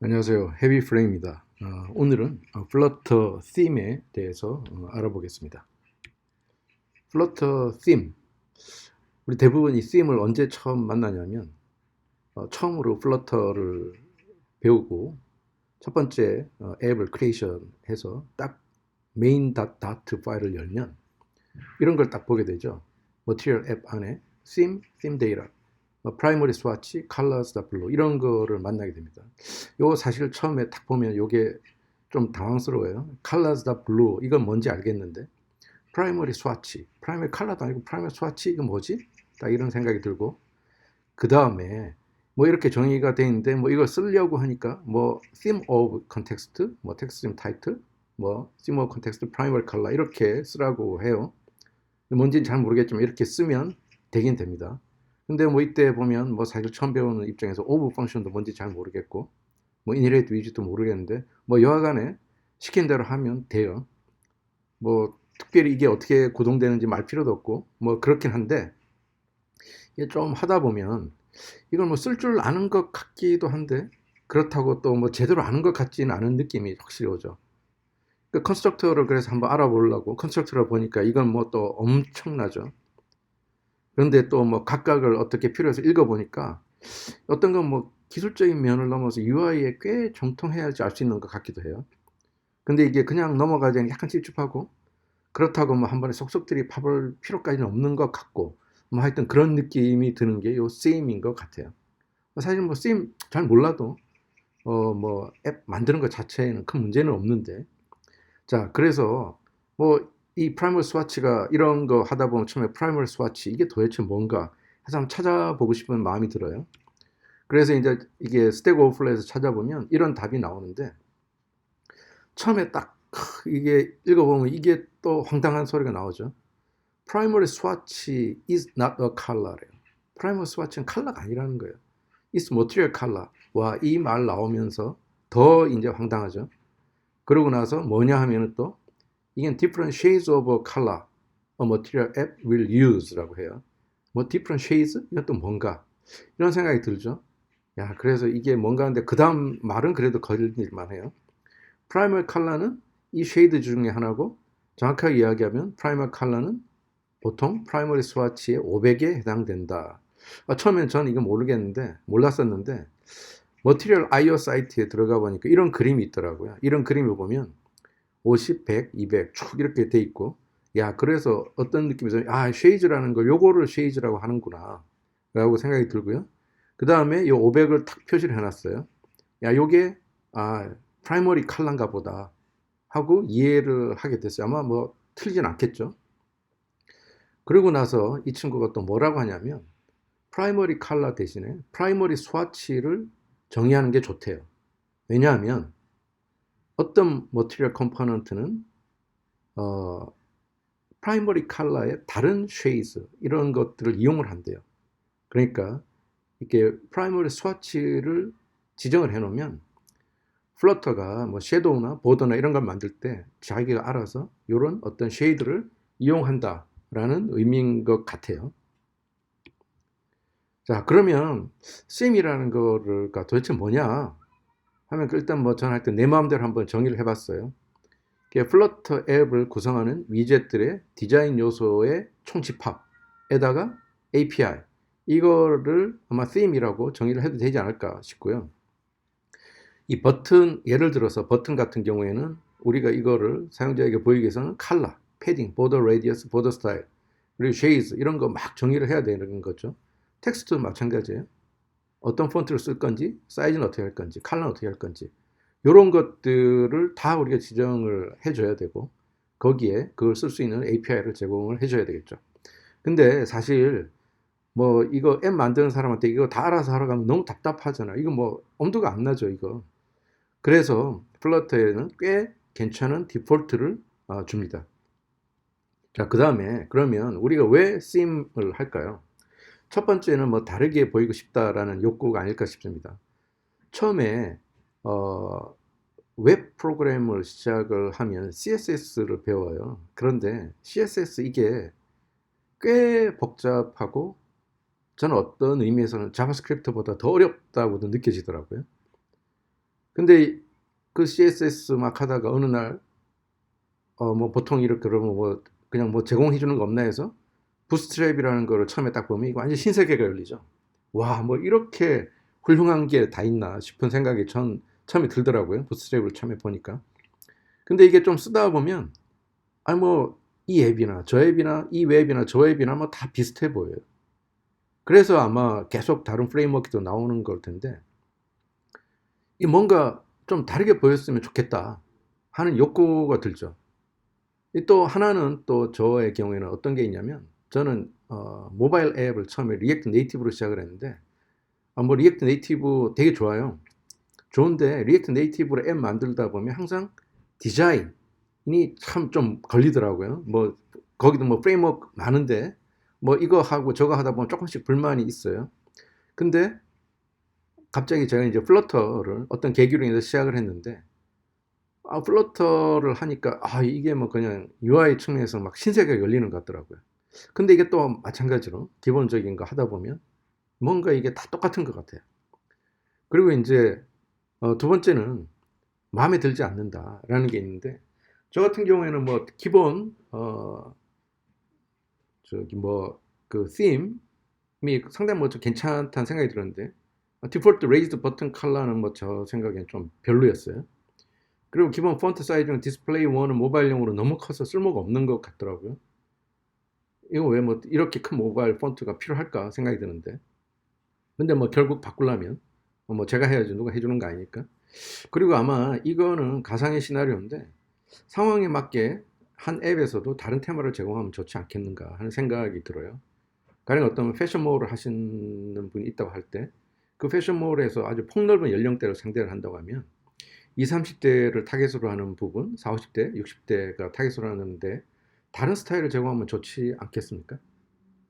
안녕하세요. 헤비프레임입니다. 오늘은 플러터 팀에 대해서 알아보겠습니다. 플러터 팀, 우리 대부분 이 팀을 언제 처음 만나냐면 처음으로 플러터를 배우고 첫 번째 앱을 크리에이션 해서 딱 메인 다트 파일을 열면 이런 걸 딱 보게 되죠. 머티리얼 앱 안에 theme 데이터, 프라이머리 스와치, 컬러스 다 블루 이런 거를 만나게 됩니다. 요거 사실 처음에 딱 보면 요게 좀 당황스러워요. 컬러스 다 블루 이건 뭔지 알겠는데 프라이머리 스와치, 프라이머리 컬러도 아니고 프라이머리 스와치 이건 뭐지? 딱 이런 생각이 들고 그 다음에 뭐 이렇게 정의가 돼 있는데 뭐 이걸 쓰려고 하니까 뭐 theme of context, 뭐 text theme title, 뭐 theme of context, primary color 이렇게 쓰라고 해요. 뭔지는 잘 모르겠지만 이렇게 쓰면 되긴 됩니다. 근데 뭐 이때 보면 뭐 사실 처음 배우는 입장에서 오브 펑션도 뭔지 잘 모르겠고 뭐 이니레이트 위주도 모르겠는데 뭐 여하간에 시킨 대로 하면 돼요. 뭐 특별히 이게 어떻게 구동되는지 말 필요도 없고 뭐 그렇긴 한데 이게 좀 하다 보면 이걸 뭐 쓸 줄 아는 것 같기도 한데 그렇다고 또 뭐 제대로 아는 것 같지는 않은 느낌이 확실히 오죠. 그 컨스트럭터를 그래서 한번 알아보려고 컨스트럭터를 보니까 이건 뭐 또 엄청나죠. 그런데 또 뭐 각각을 어떻게 필요해서 읽어보니까 어떤 건 뭐 기술적인 면을 넘어서 UI에 꽤 정통해야지 알 수 있는 것 같기도 해요. 근데 이게 그냥 넘어가기에는 약간 찝찝하고 그렇다고 뭐 한 번에 속속들이 파볼 필요까지는 없는 것 같고 뭐 하여튼 그런 느낌이 드는 게 요 쓰임인 것 같아요. 사실 뭐 쓰임 잘 몰라도 뭐 앱 만드는 것 자체에는 큰 문제는 없는데 자 그래서 뭐 이 프라이머리 스와치가 이런 거 하다 보면 처음에 프라이머리 스와치 이게 도대체 뭔가 해서 한번 찾아보고 싶은 마음이 들어요. 그래서 이제 이게 스택 오버플로에서 찾아보면 이런 답이 나오는데 처음에 딱 이게 읽어보면 이게 또 황당한 소리가 나오죠. Primary swatch is not a color래요. Primary swatch는 컬러가 아니라는 거예요. It's material color. 와, 이 말 나오면서 더 이제 황당하죠. 그러고 나서 뭐냐 하면은 또 이게 different shades of color a material app will use라고 해요. 뭐 different shades? 이건 또 뭔가? 이런 생각이 들죠. 야, 그래서 이게 뭔가 하는데 그 다음 말은 그래도 걸릴만 해요. 프라이머리 컬러는 이 쉐이드 중에 하나고 정확하게 이야기하면 프라이머리 컬러는 보통 프라이머리 스와치의 500에 해당된다. 처음엔 전 이거 모르겠는데 몰랐었는데 머티리얼 아이오 사이트에 들어가 보니까 이런 그림이 있더라고요. 이런 그림을 보면 50, 100, 200 쭉 이렇게 돼 있고 야 그래서 어떤 느낌에서 아 쉐이즈라는 걸 요거를 쉐이즈라고 하는구나 라고 생각이 들고요. 그 다음에 요 500을 탁 표시를 해놨어요. 야 요게 아 프라이머리 칼라인가 보다 하고 이해를 하게 됐어요. 아마 뭐 틀리진 않겠죠. 그러고 나서 이 친구가 또 뭐라고 하냐면 프라이머리 칼라 대신에 프라이머리 스와치를 정의하는 게 좋대요. 왜냐하면 어떤 머티리얼 컴포넌트는 어, 프라이머리 칼라의 다른 쉐이즈 이런 것들을 이용을 한대요. 그러니까 이렇게 프라이머리 스와치를 지정을 해놓으면 플러터가 뭐 섀도우나 보더나 이런 걸 만들 때 자기가 알아서 이런 어떤 쉐이드를 이용한다라는 의미인 것 같아요. 자 그러면 쌤이라는 거가 도대체 뭐냐 하면 일단 뭐 저는 하여튼 내 마음대로 한번 정의를 해봤어요. 플러터 앱을 구성하는 위젯들의 디자인 요소의 총집합에다가 API 이거를 아마 theme이라고 정의를 해도 되지 않을까 싶고요. 이 버튼 예를 들어서 버튼 같은 경우에는 우리가 이거를 사용자에게 보이기 위해서는 컬러, 패딩, 보더 레디어스, 보더 스타일 그리고 쉐이즈 이런 거 막 정의를 해야 되는 거죠. 텍스트도 마찬가지예요. 어떤 폰트를 쓸 건지, 사이즈는 어떻게 할 건지, 컬러는 어떻게 할 건지 이런 것들을 다 우리가 지정을 해줘야 되고 거기에 그걸 쓸 수 있는 API를 제공을 해줘야 되겠죠. 근데 사실 뭐 이거 앱 만드는 사람한테 이거 다 알아서 하러 가면 너무 답답하잖아. 이거 뭐 엄두가 안 나죠, 이거. 그래서 플러터에는 꽤 괜찮은 디폴트를 줍니다. 자, 그 다음에 그러면 우리가 왜 sim을 할까요? 첫 번째는 뭐 다르게 보이고 싶다라는 욕구가 아닐까 싶습니다. 처음에 어, 웹 프로그램을 시작을 하면 CSS를 배워요. 그런데 CSS 이게 꽤 복잡하고 저는 어떤 의미에서는 자바스크립트보다 더 어렵다고도 느껴지더라고요. 근데 그 CSS 막 하다가 어느 날 뭐 보통 이렇게 그러면 뭐 그냥 뭐 제공해 주는 거 없나 해서 부스트랩이라는 거를 처음에 딱 보면 이거 완전 신세계가 열리죠. 와, 뭐 이렇게 훌륭한 게 다 있나 싶은 생각이 전 처음에 들더라고요. 부스트랩을 처음에 보니까. 근데 이게 좀 쓰다 보면 아니 뭐 이 앱이나 저 앱이나 이 웹이나 저 웹이나 뭐 다 비슷해 보여요. 그래서 아마 계속 다른 프레임워크도 나오는 걸 텐데 이 뭔가 좀 다르게 보였으면 좋겠다 하는 욕구가 들죠. 또 하나는 또 저의 경우에는 어떤 게 있냐면 저는 모바일 앱을 처음에 리액트 네이티브로 시작을 했는데 뭐 리액트 네이티브 되게 좋아요. 좋은데 리액트 네이티브로 앱 만들다 보면 항상 디자인이 참 좀 걸리더라고요. 뭐 거기도 뭐 프레임워크 많은데 뭐 이거 하고 저거 하다 보면 조금씩 불만이 있어요. 근데 갑자기 제가 이제 플러터를 어떤 계기로 인해서 시작을 했는데 플러터를 하니까 이게 뭐 그냥 UI 측면에서 막 신세계가 열리는 것 같더라고요. 근데 이게 또 마찬가지로 기본적인 거 하다 보면 뭔가 이게 다 똑같은 것 같아요. 그리고 이제 두 번째는 마음에 들지 않는다라는 게 있는데 저 같은 경우에는 뭐 기본 저기 뭐 그 them이 상당히 뭐 좀 괜찮다는 생각이 들었는데 디폴트 레이즈드 버튼 컬러는 뭐 저 생각엔 좀 별로였어요. 그리고 기본 폰트 사이즈는 디스플레이 1은 모바일용으로 너무 커서 쓸모가 없는 것 같더라고요. 이거 왜 뭐 이렇게 큰 모바일 폰트가 필요할까 생각이 드는데. 근데 뭐 결국 바꾸려면 뭐 제가 해야지 누가 해주는 거 아니니까. 그리고 아마 이거는 가상의 시나리오인데 상황에 맞게 한 앱에서도 다른 테마를 제공하면 좋지 않겠는가 하는 생각이 들어요. 가령 어떤 패션몰을 하시는 분이 있다고 할 때 그 패션몰에서 아주 폭넓은 연령대를 상대를 한다고 하면 20, 30대를 타겟으로 하는 부분, 40, 50대, 60대가 타겟으로 하는데 다른 스타일을 제공하면 좋지 않겠습니까?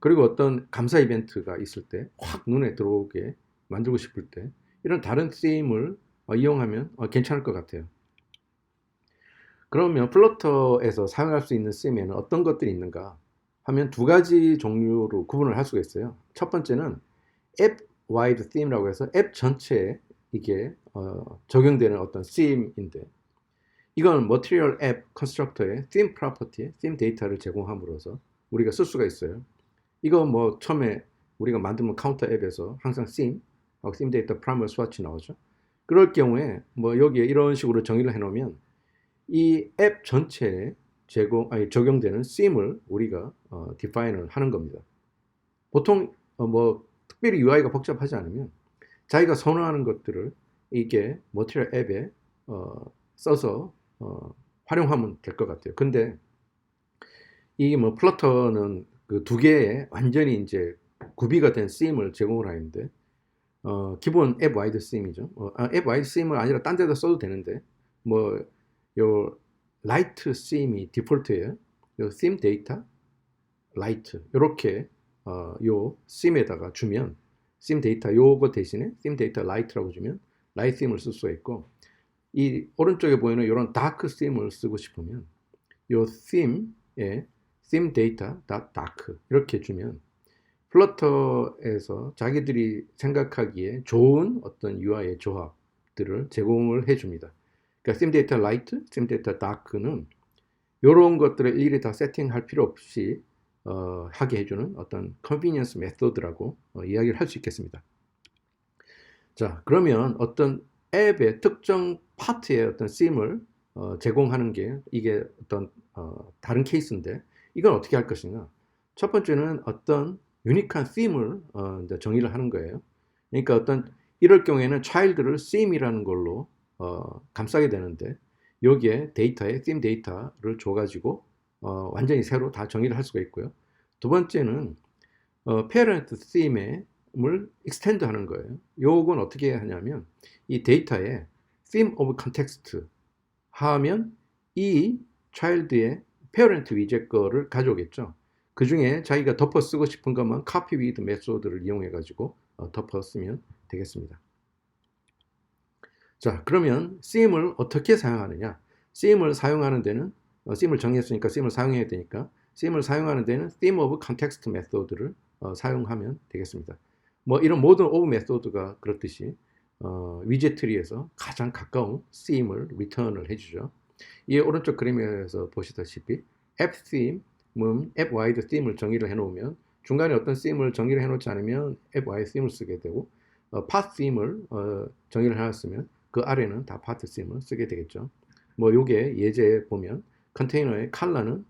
그리고 어떤 감사 이벤트가 있을 때 확 눈에 들어오게 만들고 싶을 때 이런 다른 쓰임을 이용하면 괜찮을 것 같아요. 그러면 플러터에서 사용할 수 있는 쓰임에는 어떤 것들이 있는가 하면 두 가지 종류로 구분을 할 수가 있어요. 첫 번째는 앱 와이드 theme라고 해서 앱 전체에 이게 적용되는 어떤 쓰임인데 이건 머티리얼 앱 컨스트럭터의 theme property, theme 데이터를 제공함으로써 우리가 쓸 수가 있어요. 이거 뭐 처음에 우리가 만들면 카운터 앱에서 항상 theme, theme 데이터 primary swatch 나오죠. 그럴 경우에 뭐 여기에 이런 식으로 정의를 해놓으면 이 앱 전체에 적용되는 theme을 우리가 define을 하는 겁니다. 보통 뭐 특별히 UI가 복잡하지 않으면 자기가 선호하는 것들을 이게 머티리얼 앱에 써서 활용하면 될 것 같아요. 근데 이 뭐 플러터는 그 두 개의 완전히 이제 구비가 된 쓰임을 제공을 하는데 기본 앱 와이드 쓰임이죠. 앱 와이드 쓰임은 아니라 딴 데다 써도 되는데 뭐 요 라이트 쓰임이 디폴트예요. 요 theme 데이터 라이트 이렇게 요 쓰임에다가 주면 theme 데이터 요거 대신에 theme 데이터 라이트라고 주면 라이트 쓰임을 쓸 수가 있고 이 오른쪽에 보이는 이런 다크 쓰임을 쓰고 싶으면 요 theme에 theme data dark 이렇게 주면 플러터에서 자기들이 생각하기에 좋은 어떤 UI의 조합들을 제공을 해줍니다. 그러니까 theme data light, theme data dark는 이런 것들을 일일이 다 세팅할 필요 없이 하게 해주는 어떤 convenience method라고 이야기를 할 수 있겠습니다. 자, 그러면 어떤 앱의 특정 파트의 어떤 theme을 제공하는 게 이게 어떤 다른 케이스인데 이건 어떻게 할 것인가? 첫 번째는 어떤 유니크한 theme을 이제 정의를 하는 거예요. 그러니까 어떤 이럴 경우에는 child를 theme이라는 걸로 감싸게 되는데 여기에 데이터에 theme 데이터를 줘가지고 완전히 새로 다 정의를 할 수가 있고요. 두 번째는 parent theme을 extend 하는 거예요. 요건 어떻게 하냐면 이 데이터에 theme of context 하면 이 child의 parent 위젯 거를 가져오겠죠. 그 중에 자기가 덮어 쓰고 싶은 것만 copy with 메소드를 이용해 가지고 덮어 쓰면 되겠습니다. 자, 그러면 theme을 어떻게 사용하느냐? theme을 사용하는 데는 theme을 정했으니까 theme을 사용해야 되니까 theme을 사용하는 데는 theme of context 메소드를 사용하면 되겠습니다. 뭐 이런 모든 오브 메소드가 그렇듯이 위젯 트리에서 가장 가까운 theme을 리턴을 해주죠. 이 오른쪽 그림에서 보시다시피 앱 theme은 앱 와이드 theme을 정의를 해놓으면 중간에 어떤 theme을 정의를 해놓지 않으면 앱 와이드 theme을 쓰게 되고 path theme을 정의를 해놨으면 그 아래는 다 path theme을 쓰게 되겠죠. 뭐 요게 예제에 보면 컨테이너의 컬러는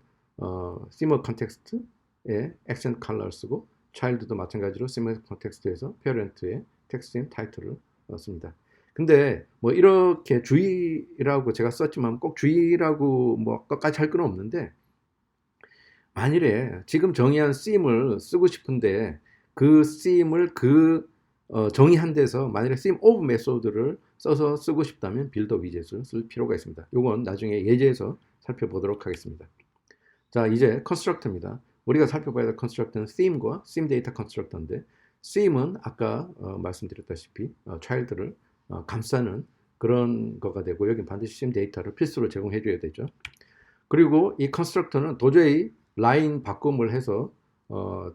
theme context에 accent color 쓰고 child도 마찬가지로 theme context에서 parent의 text in title을 씁니다. 근데 뭐 이렇게 주의라고 제가 썼지만 꼭 주의라고 뭐 끝까지 할 건 없는데 만일에 지금 정의한 theme을 쓰고 싶은데 그 theme을 정의한 데서 만일에 theme of method를 써서 쓰고 싶다면 build widget을 쓸 필요가 있습니다. 이건 나중에 예제에서 살펴보도록 하겠습니다. 자, 이제 constructor입니다. 우리가 살펴봐야 될 constructor는 theme과 theme data constructor인데 theme은 아까 말씀드렸다시피 child를 감싸는 그런 거가 되고 여기 반드시 theme 데이터를 필수로 제공해 줘야 되죠. 그리고 이 constructor는 도저히 라인 바꿈을 해서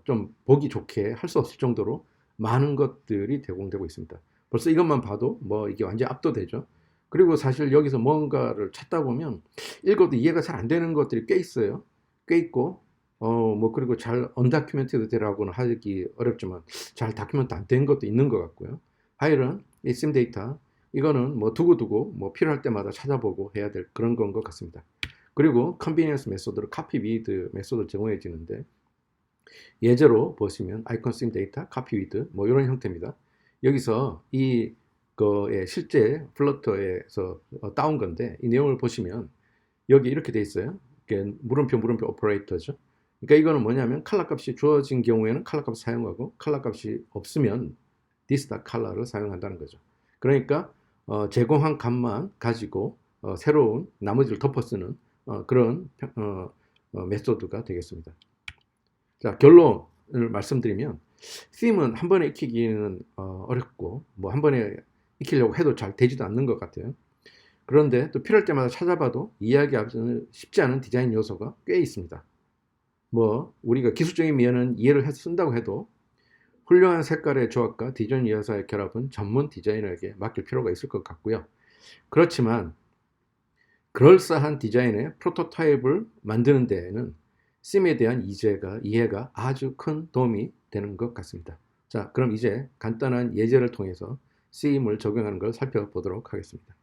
좀 보기 좋게 할 수 없을 정도로 많은 것들이 제공되고 있습니다. 벌써 이것만 봐도 뭐 이게 완전 압도되죠. 그리고 사실 여기서 뭔가를 찾다 보면 읽어도 이해가 잘 안 되는 것들이 꽤 있어요. 꽤 있고 뭐 그리고 잘 언다큐멘티드 되라고는 하기 어렵지만 잘 다큐멘트 안 된 것도 있는 것 같고요. 하여간 이 심 데이터 이거는 뭐 두고두고 뭐 필요할 때마다 찾아보고 해야 될 그런 건 것 같습니다. 그리고 컨비니언스 메소드로 카피 위드 메소드를 제공해 주는데 예제로 보시면 아이콘 심 데이터, 카피 위드 뭐 이런 형태입니다. 여기서 이 거에 실제 플러터에서 따온 건데 이 내용을 보시면 여기 이렇게 돼 있어요. 이게 물음표 오퍼레이터죠. 그러니까 이거는 뭐냐면 컬러 값이 주어진 경우에는 컬러 값을 사용하고 컬러 값이 없으면 this.color를 사용한다는 거죠. 그러니까 제공한 값만 가지고 새로운 나머지를 덮어 쓰는 그런 메소드가 되겠습니다. 자, 결론을 말씀드리면 theme은 한 번에 익히기는 어렵고 뭐 한 번에 익히려고 해도 잘 되지도 않는 것 같아요. 그런데 또 필요할 때마다 찾아봐도 이해하기 쉽지 않은 디자인 요소가 꽤 있습니다. 뭐 우리가 기술적인 면은 이해를 해서 쓴다고 해도 훌륭한 색깔의 조합과 디자인 요소의 결합은 전문 디자이너에게 맡길 필요가 있을 것 같고요. 그렇지만 그럴싸한 디자인의 프로토타입을 만드는 데에는 심에 대한 이해가 아주 큰 도움이 되는 것 같습니다. 자, 그럼 이제 간단한 예제를 통해서 심을 적용하는 걸 살펴보도록 하겠습니다.